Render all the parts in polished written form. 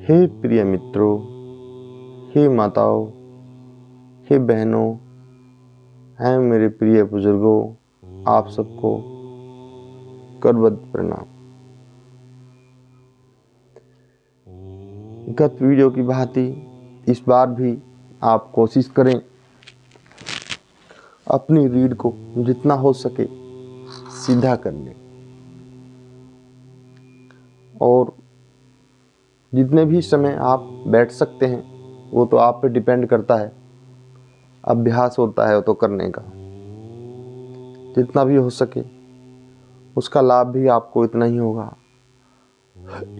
हे प्रिय मित्रों, हे माताओं, हे बहनों, हैं मेरे प्रिय बुजुर्गों, आप सबको करबद्ध प्रणाम। गत वीडियो की भांति इस बार भी आप कोशिश करें अपनी रीढ़ को जितना हो सके सीधा करने, और जितने भी समय आप बैठ सकते हैं वो तो आप पे डिपेंड करता है, अभ्यास होता है वो तो करने का। जितना भी हो सके उसका लाभ भी आपको इतना ही होगा,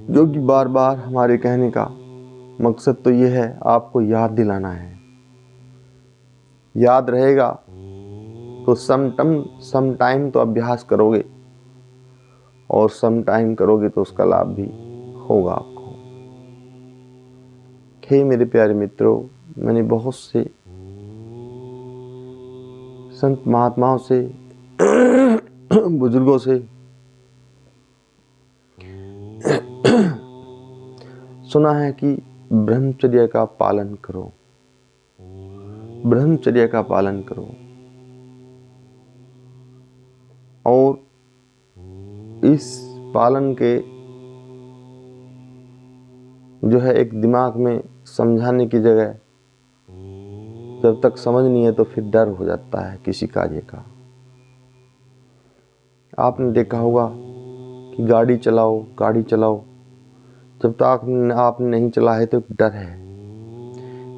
जो कि बार बार हमारे कहने का मकसद तो ये है, आपको याद दिलाना है। याद रहेगा तो सम टाइम तो अभ्यास करोगे, और सम टाइम करोगे तो उसका लाभ भी होगा आपको। हे मेरे प्यारे मित्रों, मैंने बहुत से संत महात्माओं से बुजुर्गों से सुना है कि ब्रह्मचर्य का पालन करो, ब्रह्मचर्य का पालन करो। और इस पालन के जो है एक दिमाग में समझाने की जगह जब तक समझ नहीं है तो फिर डर हो जाता है किसी कार्य का। आपने देखा होगा कि गाड़ी चलाओ, जब तक आपने नहीं चला है तो एक डर है,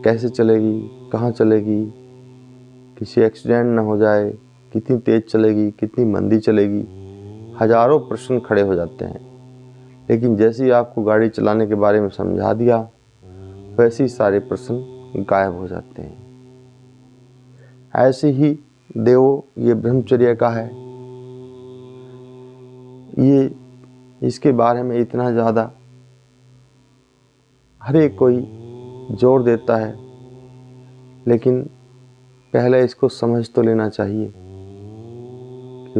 कैसे चलेगी, कहाँ चलेगी, किसी एक्सीडेंट ना हो जाए, कितनी तेज चलेगी, कितनी मंदी चलेगी, हजारों प्रश्न खड़े हो जाते हैं। लेकिन जैसे ही आपको गाड़ी चलाने के बारे में समझा दिया, वैसे ही सारे प्रश्न गायब हो जाते हैं। ऐसे ही ये ब्रह्मचर्य का है, ये इसके बारे में इतना ज़्यादा हर एक कोई जोर देता है, लेकिन पहले इसको समझ तो लेना चाहिए कि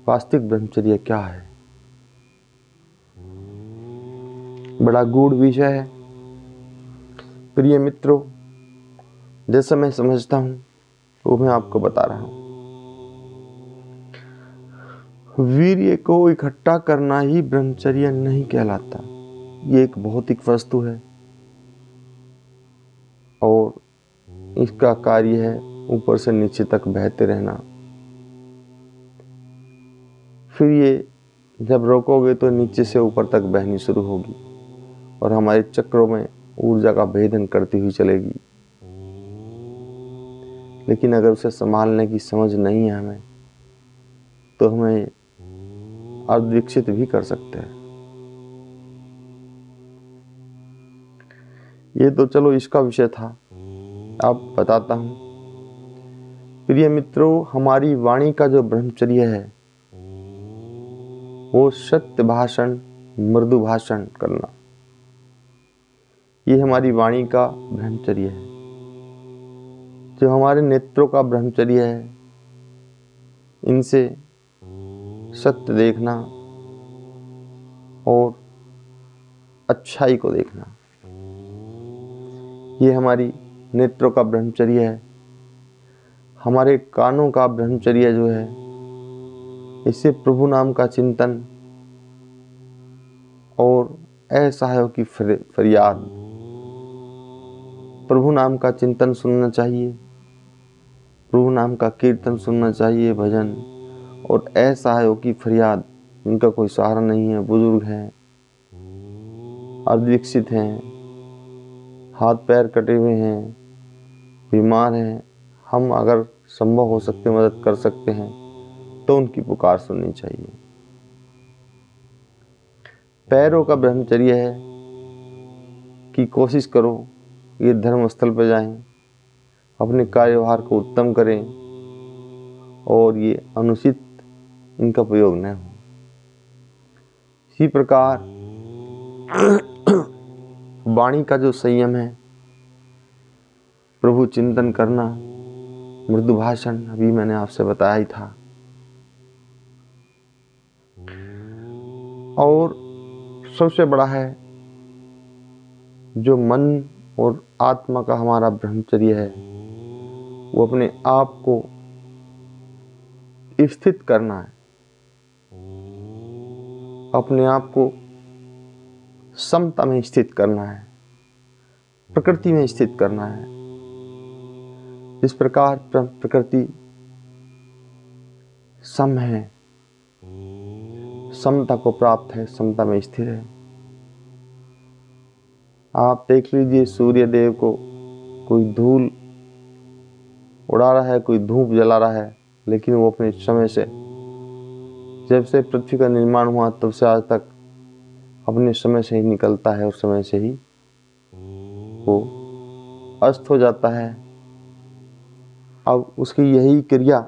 वास्तविक ब्रह्मचर्य क्या है। बड़ा गूढ़ विषय है प्रिय मित्रों, जैसा मैं समझता हूँ वो मैं आपको बता रहा हूँ। वीर्य को इकट्ठा करना ही ब्रह्मचर्य नहीं कहलाता। ये एक भौतिक वस्तु है और इसका कार्य है ऊपर से नीचे तक बहते रहना। फिर ये जब रोकोगे तो नीचे से ऊपर तक बहनी शुरू होगी और हमारे चक्रों में ऊर्जा का भेदन करती हुई चलेगी। लेकिन अगर उसे संभालने की समझ नहीं है हमें, तो हमें अर्धविकसित भी कर सकते हैं। ये तो चलो इसका विषय था, अब बताता हूँ। प्रिय मित्रों, हमारी वाणी का जो ब्रह्मचर्य है वो सत्य भाषण, मृदु भाषण करना, ये हमारी वाणी का ब्रह्मचर्य है। जो हमारे नेत्रों का ब्रह्मचर्य है, इनसे सत्य देखना और अच्छाई को देखना, ये हमारी नेत्रों का ब्रह्मचर्य है। हमारे कानों का ब्रह्मचर्य जो है, इससे प्रभु नाम का चिंतन और असहायों की फरियाद, प्रभु नाम का चिंतन सुनना चाहिए, प्रभु नाम का कीर्तन सुनना चाहिए, भजन, और असहायों की फरियाद, जिनका कोई सहारा नहीं है, बुजुर्ग हैं, अर्धविकसित हैं, हाथ पैर कटे हुए हैं, बीमार हैं, हम अगर संभव हो सकते मदद कर सकते हैं तो उनकी पुकार सुननी चाहिए। पैरों का ब्रह्मचर्य है कि कोशिश करो ये धर्म स्थल पर जाएं, अपने कार्यभार को उत्तम करें और ये अनुचित इनका प्रयोग न हो। इसी प्रकार वाणी का जो संयम है, प्रभु चिंतन करना, मृदु भाषण, अभी मैंने आपसे बताया ही था। और सबसे बड़ा है जो मन और आत्मा का हमारा ब्रह्मचर्य है वो अपने आप को स्थित करना है, अपने आप को समता में स्थित करना है, प्रकृति में स्थित करना है। जिस प्रकार प्रकृति सम है, समता को प्राप्त है, समता में स्थिर है। आप देख लीजिए, सूर्य देव को कोई धूल उड़ा रहा है, कोई धूप जला रहा है, लेकिन वो अपने समय से, जब से पृथ्वी का निर्माण हुआ तब से आज तक अपने समय से ही निकलता है और समय से ही वो अस्त हो जाता है। अब उसकी यही क्रिया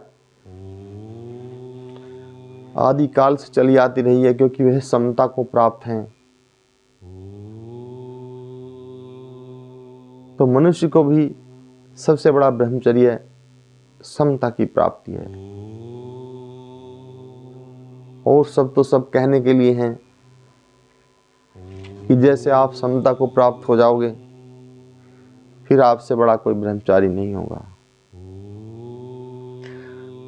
आदि काल से चली आती रही है, क्योंकि वह समता को प्राप्त हैं। तो मनुष्य को भी सबसे बड़ा ब्रह्मचर्य समता की प्राप्ति है। और सब तो सब कहने के लिए हैं कि जैसे आप समता को प्राप्त हो जाओगे फिर आपसे बड़ा कोई ब्रह्मचारी नहीं होगा।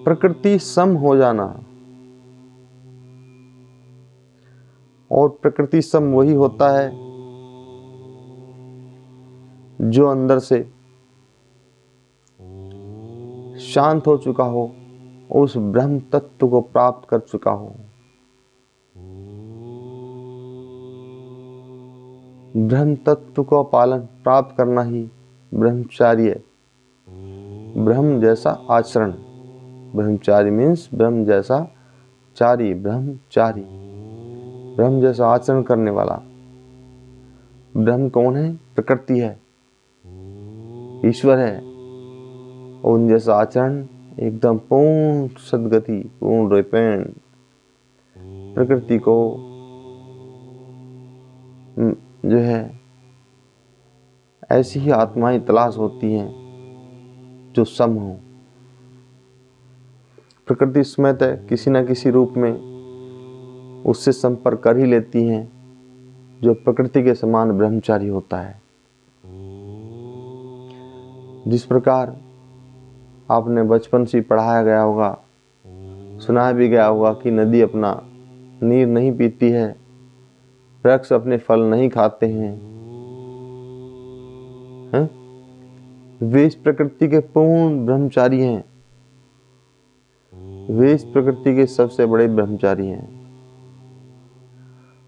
प्रकृति सम हो जाना, और प्रकृति सम वही होता है जो अंदर से शांत हो चुका हो, उस ब्रह्म तत्व को प्राप्त कर चुका हो। ब्रह्म तत्व को पालन प्राप्त करना ही ब्रह्मचार्य, ब्रह्म जैसा आचरण। ब्रह्मचारी मीन्स ब्रह्म जैसा चारी, ब्रह्मचारी, ब्रह्म जैसा आचरण करने वाला। ब्रह्म कौन है? प्रकृति है, ईश्वर है। और उन जैसा आचरण एकदम पूर्ण सद्गति, पूर्ण रिपेंड। प्रकृति को जो है ऐसी ही आत्माएं तलाश होती हैं जो सम हो। प्रकृति स्वतः किसी न किसी रूप में उससे संपर्क कर ही लेती हैं, जो प्रकृति के समान ब्रह्मचारी होता है। जिस प्रकार आपने बचपन से पढ़ाया गया होगा, सुना भी गया होगा कि नदी अपना नीर नहीं पीती है, वृक्ष अपने फल नहीं खाते हैं, वे इस प्रकृति के पूर्ण ब्रह्मचारी हैं। वे इस प्रकृति के सबसे बड़े ब्रह्मचारी हैं।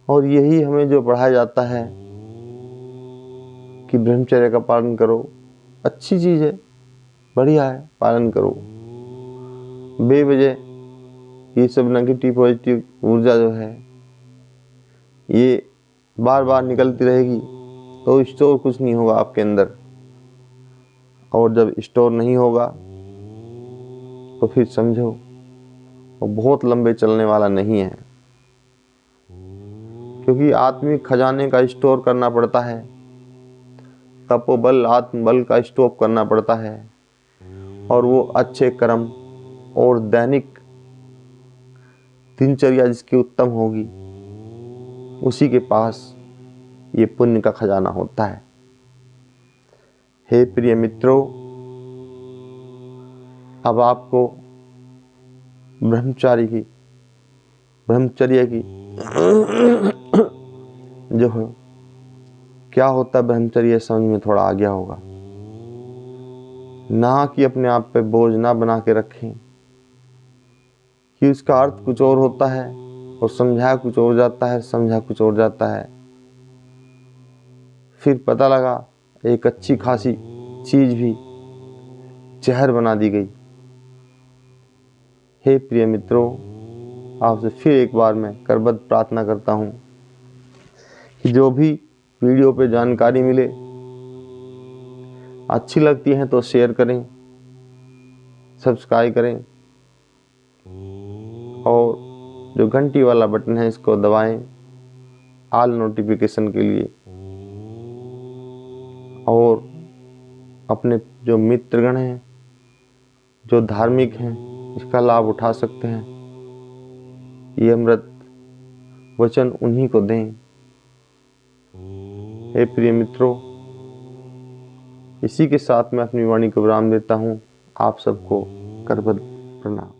और यही हमें जो पढ़ाया जाता है कि ब्रह्मचर्य का पालन करो, अच्छी चीज है, बढ़िया है, पालन करो। बेवजह ये सब नेगेटिव पॉजिटिव ऊर्जा जो है ये बार बार निकलती रहेगी तो स्टोर कुछ नहीं होगा आपके अंदर। और जब स्टोर नहीं होगा तो फिर समझो वो बहुत लंबे चलने वाला नहीं है, क्योंकि आत्मिक खजाने का स्टोर करना पड़ता है, तपोबल आत्मबल का स्टोर करना पड़ता है। और वो अच्छे कर्म और दैनिक दिनचर्या जिसकी उत्तम होगी, उसी के पास ये पुण्य का खजाना होता है। हे प्रिय मित्रों, अब आपको ब्रह्मचर्य की जो है क्या होता है ब्रह्मचर्य समझ में थोड़ा आ गया होगा। ना कि अपने आप पे बोझ ना बना के रखें कि उसका अर्थ कुछ और होता है और समझाया कुछ और जाता है, समझा कुछ और जाता है। फिर पता लगा एक अच्छी खासी चीज भी जहर बना दी गई। हे प्रिय मित्रों, आपसे फिर एक बार मैं करबद्ध प्रार्थना करता हूँ कि जो भी वीडियो पे जानकारी मिले, अच्छी लगती है तो शेयर करें, सब्सक्राइब करें और जो घंटी वाला बटन है इसको दबाएं ऑल नोटिफिकेशन के लिए। और अपने जो मित्रगण हैं, जो धार्मिक हैं, इसका लाभ उठा सकते हैं। ये अमृत वचन उन्हीं को दें। हे प्रिय मित्रों, इसी के साथ मैं अपनी वाणी को विराम देता हूँ। आप सबको करबद्ध प्रणाम।